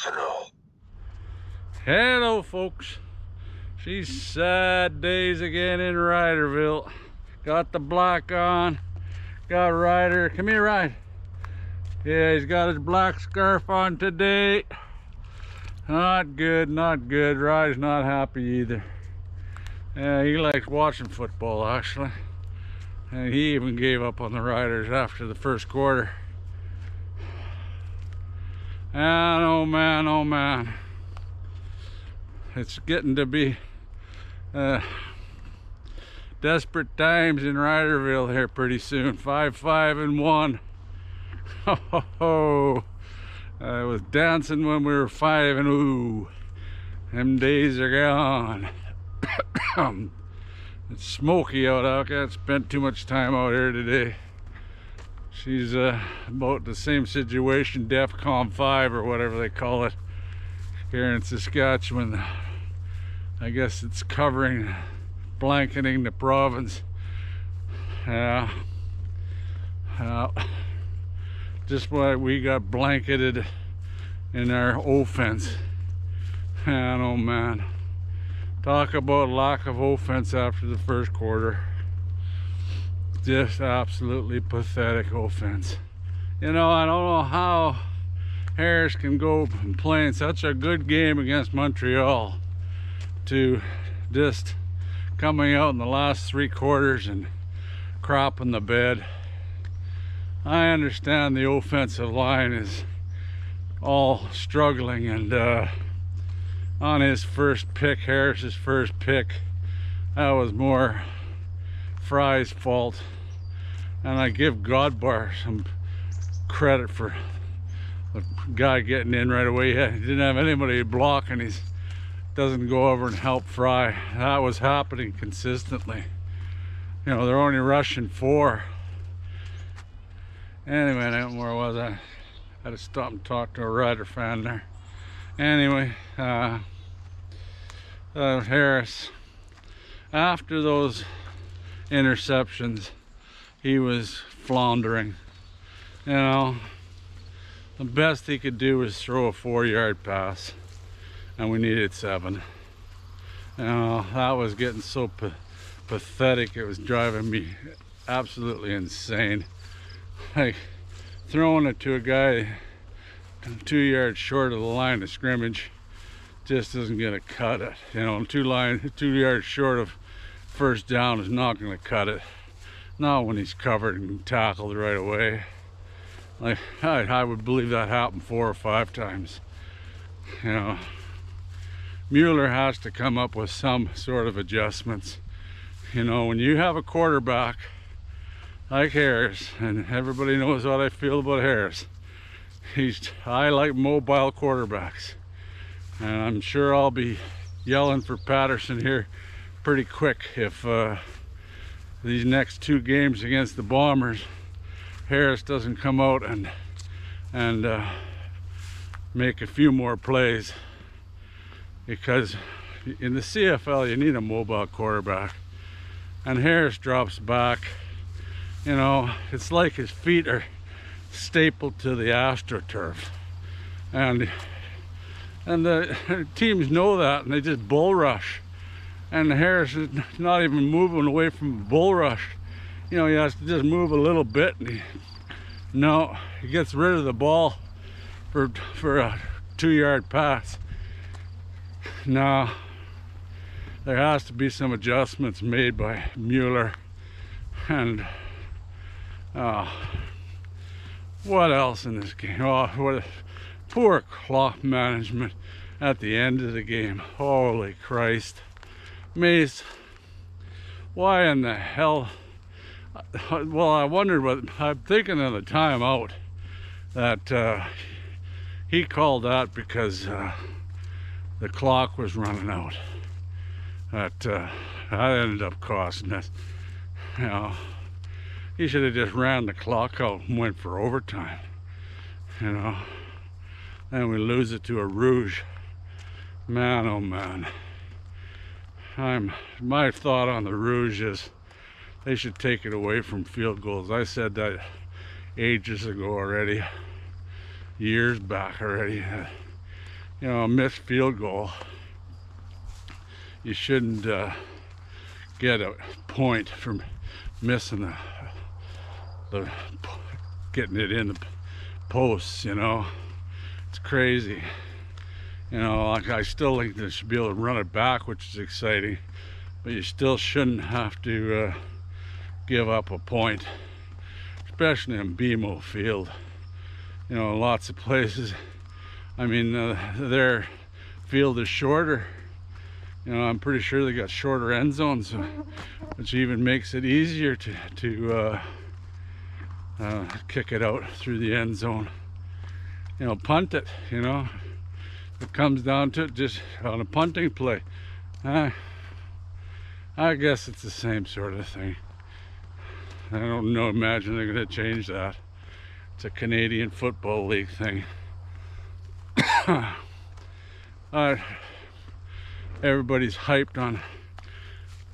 Arsenal. Hello folks, she's sad days again in Riderville. Got the black on, got Ryder, come here Ryder. Yeah, he's got his black scarf on today. Not good, not good. Ryder's not happy either. Yeah, he likes watching football actually. And he even gave up on the Riders after the first quarter. And oh man, oh man. It's getting to be desperate times in Riderville here pretty soon. 5-5-1. Oh, I was dancing when we were 5-0. Them days are gone. It's smoky out. I can't spend too much time out here today. She's about the same situation, DEFCON 5 or whatever they call it here in Saskatchewan. I guess it's covering, blanketing the province. Yeah. Just why we got blanketed in our offense. And oh man, talk about lack of offense after the first quarter. Just absolutely pathetic offense. You know, I don't know how Harris can go and playing such a good game against Montreal to just coming out in the last 3 quarters and crapping the bed. I understand the offensive line is all struggling, and on his first pick, Harris's first pick, that was more Fry's fault. And I give Godbar some credit for the guy getting in right away. He didn't have anybody to block, and he doesn't go over and help Fry. That was happening consistently. You know, they're only rushing 4. Anyway, where was I? Had to stop and talk to a Rider fan there. Anyway, Harris, after those interceptions, he was floundering. You know, the best he could do was throw a 4-yard pass, and we needed 7. You know, that was getting so pathetic. It was driving me absolutely insane. Like throwing it to a guy 2 yards short of the line of scrimmage just isn't gonna cut it. You know, 2 yards short of first down is not gonna cut it. Not when he's covered and tackled right away. Like I would believe that happened 4 or 5 times. You know, Mueller has to come up with some sort of adjustments. You know, when you have a quarterback like Harris, and everybody knows what I feel about Harris, I like mobile quarterbacks, and I'm sure I'll be yelling for Patterson here pretty quick if these next 2 games against the Bombers, Harris doesn't come out and make a few more plays. Because in the CFL you need a mobile quarterback, and Harris drops back. You know, it's like his feet are stapled to the AstroTurf, and the teams know that, and they just bull rush. And Harris is not even moving away from the bull rush. You know, he has to just move a little bit, and he gets rid of the ball for a 2-yard pass. No, there has to be some adjustments made by Mueller. And what else in this game? Oh, what a poor clock management at the end of the game. Holy Christ. Mace, why in the hell? Well, I wondered what, I'm thinking of the timeout that he called that because the clock was running out. That ended up costing us. You know, he should have just ran the clock out and went for overtime. You know, and we lose it to a rouge. Man, oh man. My thought on the rouge is they should take it away from field goals. I said that ages ago already, years back already. you know, a missed field goal, you shouldn't get a point from missing the getting it in the posts, you know. It's crazy. You know, like, I still think they should be able to run it back, which is exciting, but you still shouldn't have to give up a point, especially in BMO Field. You know, lots of places, I mean, their field is shorter. You know, I'm pretty sure they got shorter end zones, which even makes it easier to kick it out through the end zone. You know, punt it, you know. It comes down to it, just on a punting play. I guess it's the same sort of thing. I don't know, imagine they're going to change that. It's a Canadian Football League thing. Everybody's hyped on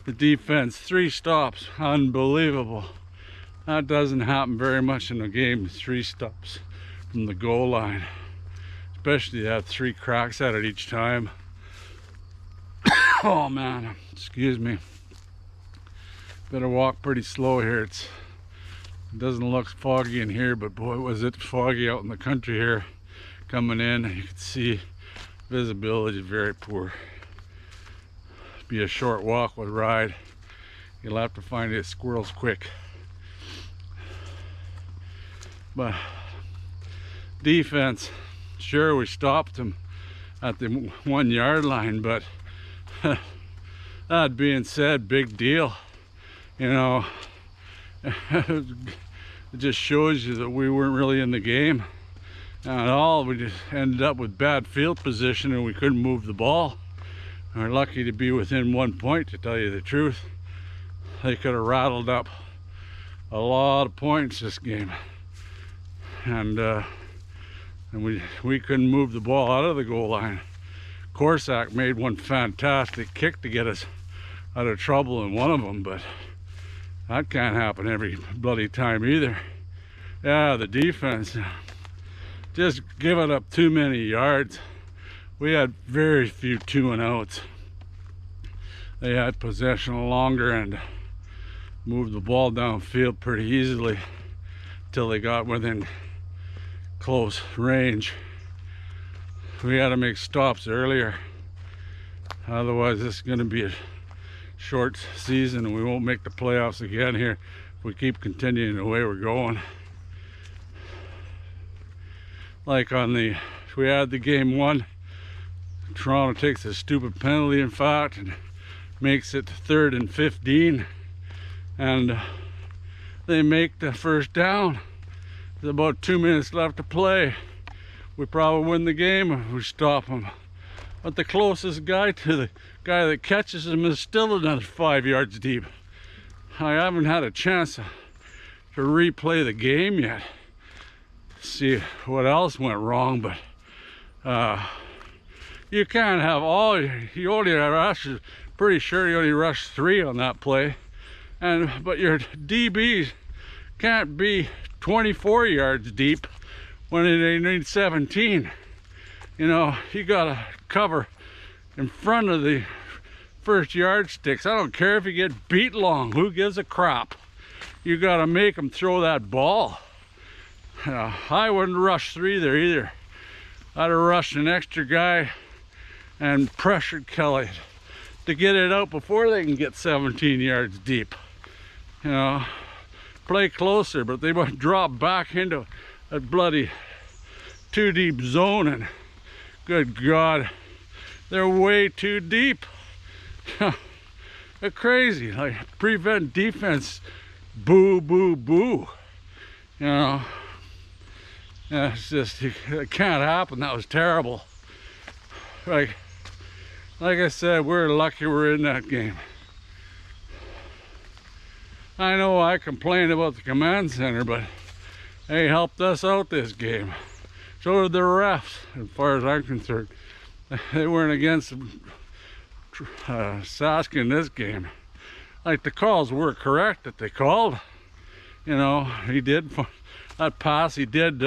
the defense. 3 stops, unbelievable. That doesn't happen very much in the game. 3 stops from the goal line, especially have 3 cracks at it each time. Oh man, excuse me. Better walk pretty slow here. It doesn't look foggy in here, but boy was it foggy out in the country here. Coming in, you can see visibility is very poor. Be a short walk with ride. You'll have to find the squirrels quick. But defense, sure, we stopped them at the 1 yard line, but that being said, big deal. You know, it just shows you that we weren't really in the game at all. We just ended up with bad field position and we couldn't move the ball. We're lucky to be within 1 point, to tell you the truth. They could have rattled up a lot of points this game, and we couldn't move the ball out of the goal line. Corsack made one fantastic kick to get us out of trouble in one of them, but that can't happen every bloody time either. Yeah, the defense just giving up too many yards. We had very few 2-and-outs. They had possession longer and moved the ball downfield pretty easily till they got within close range. We had to make stops earlier. Otherwise, this is going to be a short season and we won't make the playoffs again here if we keep continuing the way we're going. Like we had the game 1. Toronto takes a stupid penalty, in fact, and makes it 3rd and 15, and they make the first down. There's about 2 minutes left to play. We probably win the game if we stop them. But the closest guy to the guy that catches him is still another 5 yards deep. I haven't had a chance to replay the game yet, see what else went wrong, but you can't have you only rushed, pretty sure you only rushed 3 on that play, but your DBs can't be 24 yards deep when they need 17. You know, you gotta cover in front of the first yardsticks. I don't care if you get beat long, who gives a crap? You gotta make them throw that ball. I wouldn't rush 3 there either. I'd have rushed an extra guy and pressured Kelly to get it out before they can get 17 yards deep. You know, play closer, but they must drop back into a bloody 2 deep zone, and good God, they're way too deep. They're crazy. Like, prevent defense, boo, boo, boo. You know, yeah, it's just, it can't happen. That was terrible. Like I said, we're lucky we're in that game. I know I complained about the command center, but they helped us out this game. So did the refs, as far as I'm concerned. They weren't against Sask in this game. Like, the calls were correct that they called. You know, he did, that pass he did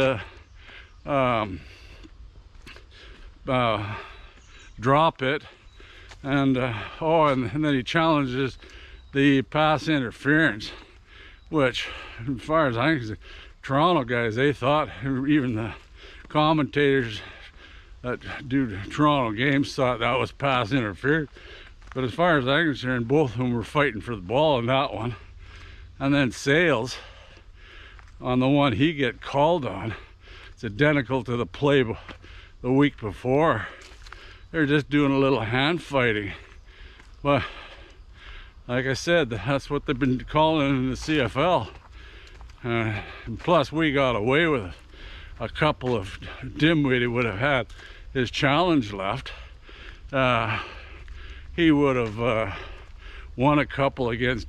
drop it, and and then he challenges the pass interference, which, as far as I can see, Toronto guys, they thought, even the commentators that do Toronto games thought that was pass interference. But as far as I'm concerned, both of them were fighting for the ball in that one. And then Sales, on the one he get called on, it's identical to the play the week before. They're just doing a little hand fighting. But like I said, that's what they've been calling in the CFL. And plus, we got away with it. A couple of dimwitty would have had his challenge left. He would have won a couple against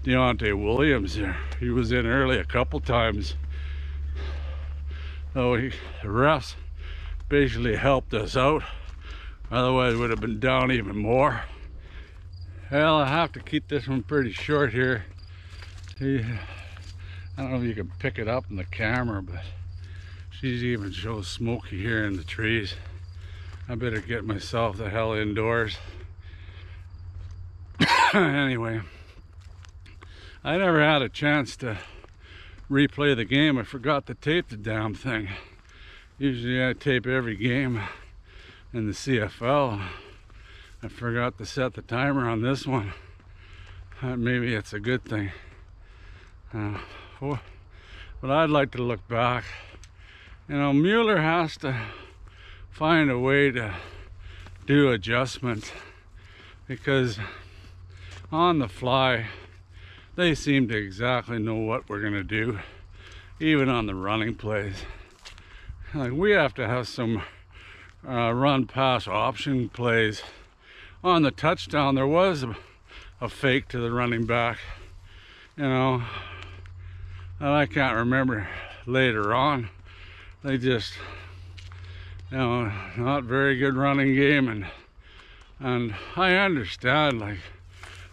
Deontay Williams there. He was in early a couple times. So the refs basically helped us out. Otherwise, would have been down even more. Well, I have to keep this one pretty short here. I don't know if you can pick it up in the camera, but she's even shows smoky here in the trees. I better get myself the hell indoors. Anyway, I never had a chance to replay the game. I forgot to tape the damn thing. Usually I tape every game in the CFL. I forgot to set the timer on this one. Maybe it's a good thing. But I'd like to look back. You know, Mueller has to find a way to do adjustments, because on the fly they seem to exactly know what we're going to do, even on the running plays. Like, we have to have some run pass option plays. On the touchdown there was a fake to the running back, you know, and I can't remember later on. They just, you know, not very good running game, and I understand, like,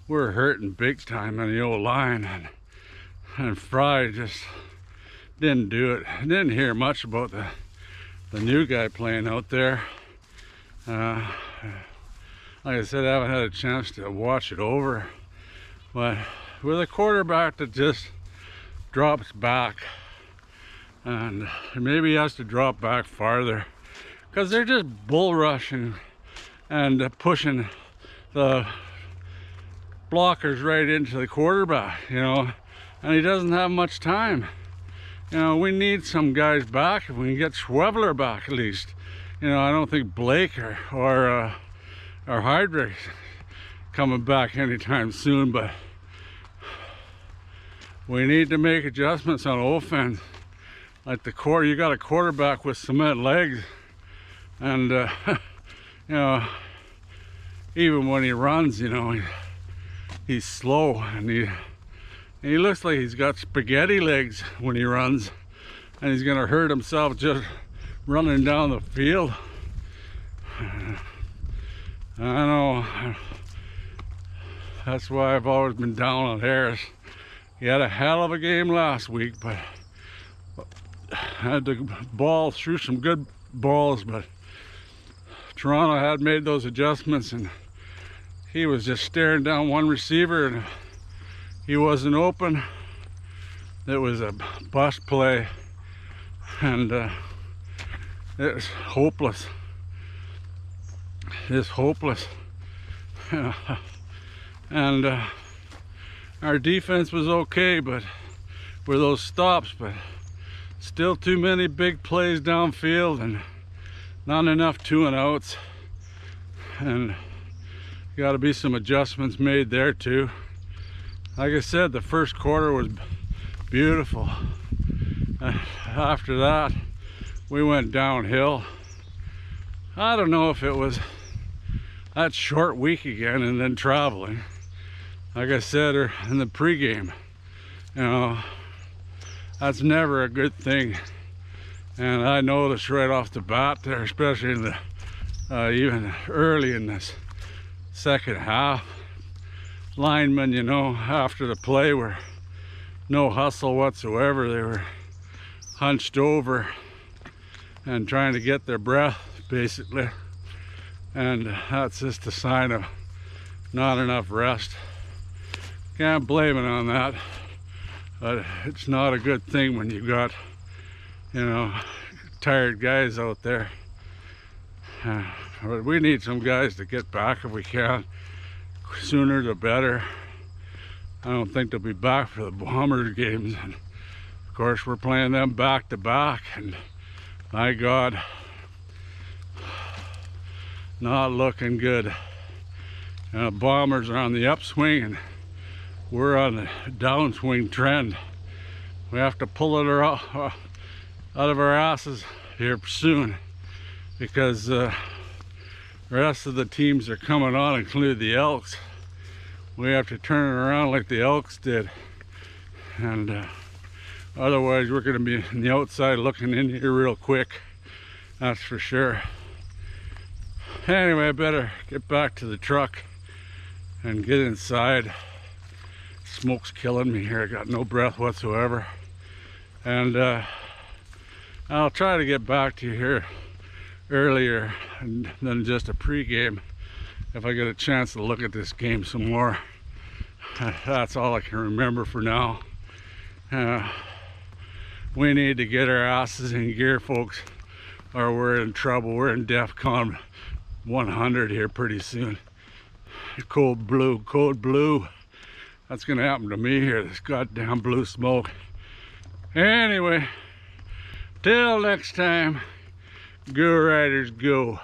we're hurting big time on the old line, and Fry just didn't do it. I didn't hear much about the new guy playing out there. Like I said, I haven't had a chance to watch it over, but with a quarterback that just drops back, and maybe he has to drop back farther, because they're just bull rushing and pushing the blockers right into the quarterback, you know, and he doesn't have much time. You know, we need some guys back. If we can get Schwebler back at least. You know, I don't think Blake or Hydrick coming back anytime soon, but we need to make adjustments on offense. Like you got a quarterback with cement legs, and you know, even when he runs, you know, he's slow, and he looks like he's got spaghetti legs when he runs, and he's gonna hurt himself just running down the field. I know, that's why I've always been down on Harris. He had a hell of a game last week, but had the ball through some good balls, but Toronto had made those adjustments, and he was just staring down one receiver, and he wasn't open. It was a bust play, and it was hopeless. It's hopeless. And our defense was okay, but with those stops, but still too many big plays downfield and not enough 2-and-outs, and got to be some adjustments made there too. Like I said, the first quarter was beautiful. After that, we went downhill. I don't know if it was that short week again and then traveling. Like I said in the pregame, you know, that's never a good thing. And I noticed right off the bat there, especially in the even early in this second half, linemen, you know, after the play were no hustle whatsoever. They were hunched over and trying to get their breath basically. And that's just a sign of not enough rest. Can't blame it on that. But it's not a good thing when you've got, you know, tired guys out there. But we need some guys to get back if we can. Sooner the better. I don't think they'll be back for the Bombers games. And of course, we're playing them back to back. And my God, not looking good. Bombers are on the upswing and we're on the downswing trend. We have to pull it out of our asses here soon, because the rest of the teams are coming on, including the Elks. We have to turn it around like the Elks did, and otherwise we're going to be on the outside looking in here real quick, that's for sure. Anyway, I better get back to the truck and get inside. Smoke's killing me here. I got no breath whatsoever. And I'll try to get back to you here earlier than just a pregame if I get a chance to look at this game some more. That's all I can remember for now. We need to get our asses in gear, folks, or we're in trouble. We're in DEFCON 100 here pretty soon. Code blue, code blue. That's gonna happen to me here, this goddamn blue smoke. Anyway, till next time, go Riders go.